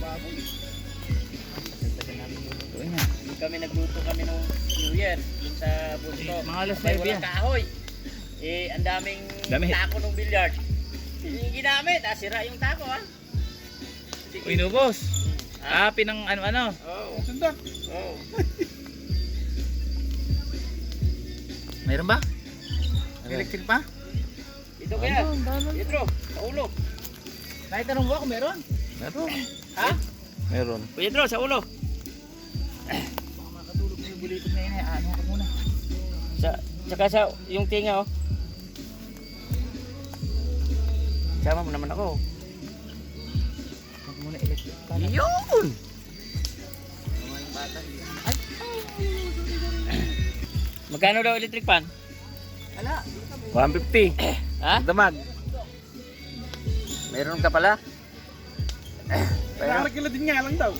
baboy. Tagal namin lulutuin yan. Yung kami nagluto kami nung New Year, yung sa Bunto. Mga alas May 9 walang yan. kahoy. Eh, ang daming Dami. tako ng billiard. Yung ginamit, sira yung tako ha. Uy, inubos. Pinang ano-ano. Oo. Sundan. Oo. Mayroon ba? Electric pa? Ito kaya. Ito, sa ulo. Kahit anong buwan, meron. Meron. Ha? Meron. Pedro, sa ulo. Baka makatulog mo yung bulitot na yun. Ano ka muna. Tsaka sa yung tinga oh. Sama mo naman ako. Huwag muna electric pa. Yun! Magkano daw electric pan? Ala. 150. Ha? Damag. Meron ka pala? Kaya din nga lang daw.